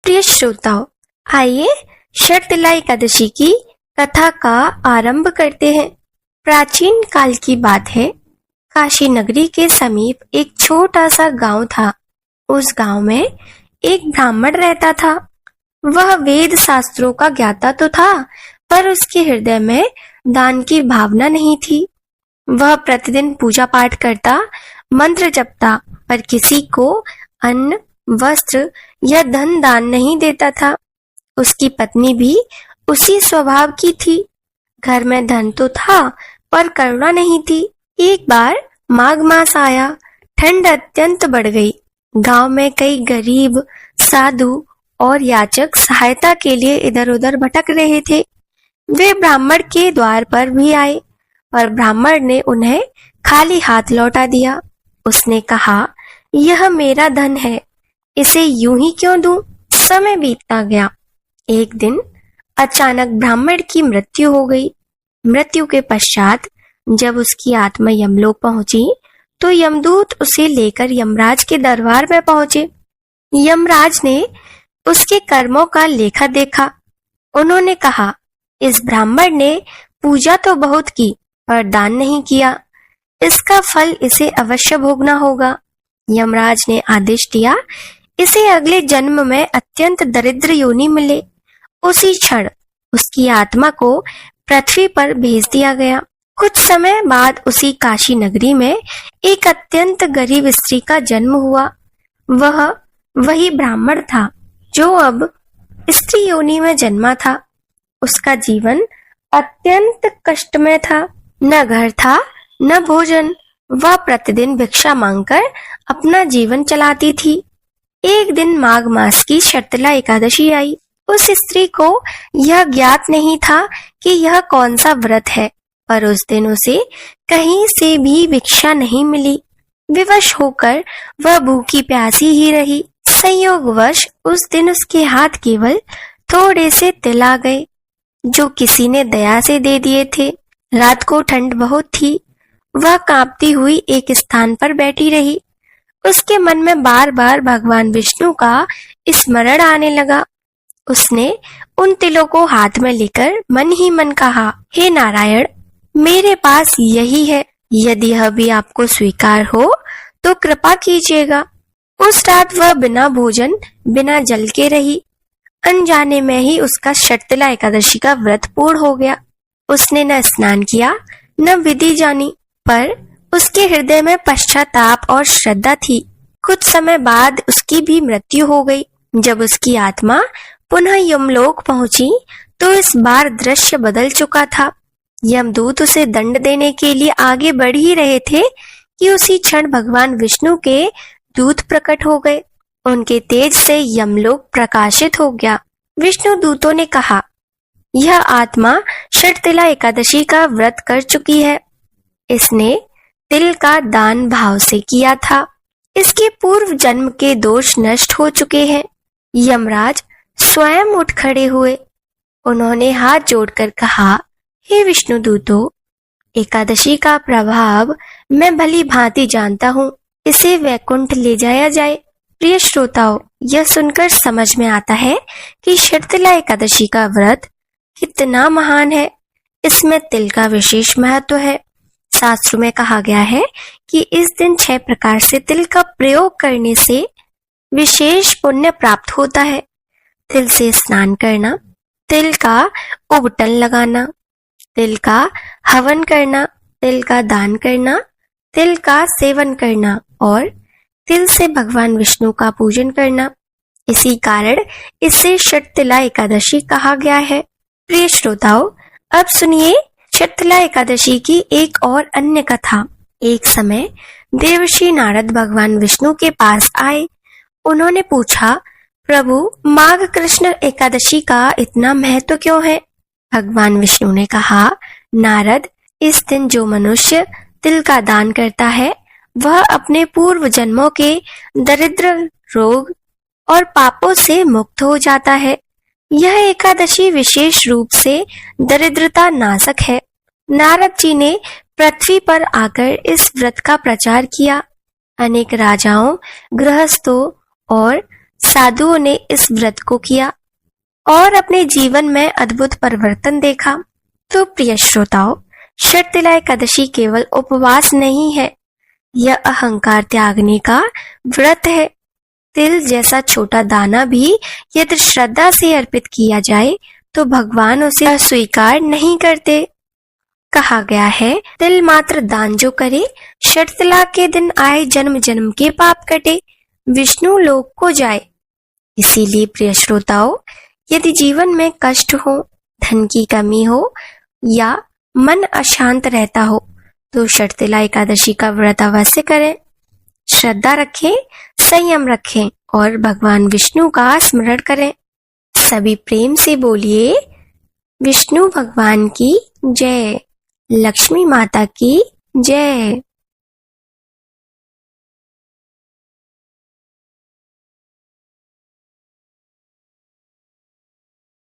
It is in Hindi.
प्रिय श्रोताओं, आइए शर्तिला एकादशी की कथा का आरंभ करते हैं। प्राचीन काल की बात है। काशी नगरी के समीप एक छोटा सा गांव था। उस गांव में एक ब्राह्मण रहता था। वह वेद शास्त्रों का ज्ञाता तो था, पर उसके हृदय में दान की भावना नहीं थी। वह प्रतिदिन पूजा पाठ करता, मंत्र जपता, पर किसी को अन्न, वस्त्र या धन दान नहीं देता था। उसकी पत्नी भी उसी स्वभाव की थी। घर में धन तो था, पर करुणा नहीं थी। एक बार माघ मास आया। ठंड अत्यंत बढ़ गई। गांव में कई गरीब, साधु और याचक सहायता के लिए इधर उधर भटक रहे थे। वे ब्राह्मण के द्वार पर भी आए, पर ब्राह्मण ने उन्हें खाली हाथ लौटा दिया। उसने कहा, यह मेरा धन है, इसे यूं ही क्यों दूं? समय बीतता गया। एक दिन अचानक ब्राह्मण की मृत्यु हो गई। मृत्यु के पश्चात जब उसकी आत्मा यमलोक पहुंची, तो यमदूत उसे लेकर यमराज के दरबार में पहुंचे। यमराज ने उसके कर्मों का लेखा देखा। उन्होंने कहा, इस ब्राह्मण ने पूजा तो बहुत की, पर दान नहीं किया। इसका फल इसे अवश्य भोगना होगा। यमराज ने आदेश दिया, इसे अगले जन्म में अत्यंत दरिद्र योनि मिले। उसी क्षण उसकी आत्मा को पृथ्वी पर भेज दिया गया। कुछ समय बाद उसी काशी नगरी में एक अत्यंत गरीब स्त्री का जन्म हुआ। वह वही ब्राह्मण था जो अब स्त्री योनि में जन्मा था। उसका जीवन अत्यंत कष्टमय था। न घर था, न भोजन। वह प्रतिदिन भिक्षा मांगकर अपना जीवन चलाती थी। एक दिन माघ मास की शर्तिला एकादशी आई। उस स्त्री को यह ज्ञात नहीं था कि यह कौन सा व्रत है, पर उस दिन उसे कहीं से भी भिक्षा नहीं मिली। विवश होकर वह भूखी प्यासी ही रही। संयोगवश उस दिन उसके हाथ केवल थोड़े से तिल आ गए, जो किसी ने दया से दे दिए थे। रात को ठंड बहुत थी। वह कांपती हुई एक स्थान पर बैठी रही। उसके मन में बार बार भगवान विष्णु का स्मरण आने लगा। उसने उन तिलों को हाथ में लेकर मन ही मन कहा, हे नारायण, मेरे पास यही है। यदि यह भी आपको स्वीकार हो तो कृपा कीजिएगा। उस रात वह बिना भोजन, बिना जल के रही। अनजाने में ही उसका शर्तिला एकादशी का व्रत पूर्ण हो गया। उसने न स्नान किया, न विधि जानी, पर उसके हृदय में पश्चाताप और श्रद्धा थी। कुछ समय बाद उसकी भी मृत्यु हो गई। जब उसकी आत्मा पुनः यमलोक पहुंची, तो इस बार दृश्य बदल चुका था। यमदूत उसे दंड देने के लिए आगे बढ़ ही रहे थे कि उसी क्षण भगवान विष्णु के दूत प्रकट हो गए। उनके तेज से यमलोक प्रकाशित हो गया। विष्णु दूतों ने कहा, यह आत्मा शर्तिला एकादशी का व्रत कर चुकी है। इसने तिल का दान भाव से किया था। इसके पूर्व जन्म के दोष नष्ट हो चुके हैं। यमराज स्वयं उठ खड़े हुए। उन्होंने हाथ जोड़कर कहा, हे विष्णु दूतों, एकादशी का प्रभाव मैं भली भांति जानता हूँ। इसे वैकुंठ ले जाया जाए। प्रिय श्रोताओं, यह सुनकर समझ में आता है कि शर्तिला एकादशी का व्रत कितना महान है। इसमें तिल का विशेष महत्व है। शास्त्रों में कहा गया है कि इस दिन 6 प्रकार से तिल का प्रयोग करने से विशेष पुण्य प्राप्त होता है। तिल से स्नान करना, तिल का उबटन लगाना, तिल का हवन करना, तिल का दान करना, तिल का सेवन करना और तिल से भगवान विष्णु का पूजन करना। इसी कारण इसे शर्तिला एकादशी कहा गया है। प्रिय श्रोताओं, अब सुनिए शर्तिला एकादशी की एक और अन्य कथा। एक समय देवर्षि नारद भगवान विष्णु के पास आए। उन्होंने पूछा, प्रभु, माघ कृष्ण एकादशी का इतना महत्व क्यों है? भगवान विष्णु ने कहा, नारद, इस दिन जो मनुष्य तिल का दान करता है, वह अपने पूर्व जन्मों के दरिद्र, रोग और पापों से मुक्त हो जाता है। यह एकादशी विशेष रूप से दरिद्रता नाशक है। नारद जी ने पृथ्वी पर आकर इस व्रत का प्रचार किया। अनेक राजाओं, गृहस्थों और साधुओं ने इस व्रत को किया और अपने जीवन में अद्भुत परिवर्तन देखा। तो प्रिय श्रोताओं, शर्तिला एकादशी केवल उपवास नहीं है, यह अहंकार त्यागने का व्रत है। तिल जैसा छोटा दाना भी यदि श्रद्धा से अर्पित किया जाए तो भगवान उसे स्वीकार नहीं करते। कहा गया है, तिल मात्र दान जो करे, शर्तिला के दिन आए जन्म जन्म के पाप कटे, विष्णु लोक को जाए। इसीलिए प्रिय श्रोताओं, यदि जीवन में कष्ट हो, धन की कमी हो या मन अशांत रहता हो तो शर्तिला एकादशी का व्रत अवश्य करें। श्रद्धा रखें, संयम रखें और भगवान विष्णु का स्मरण करें। सभी प्रेम से बोलिए, विष्णु भगवान की जय, लक्ष्मी माता की जय।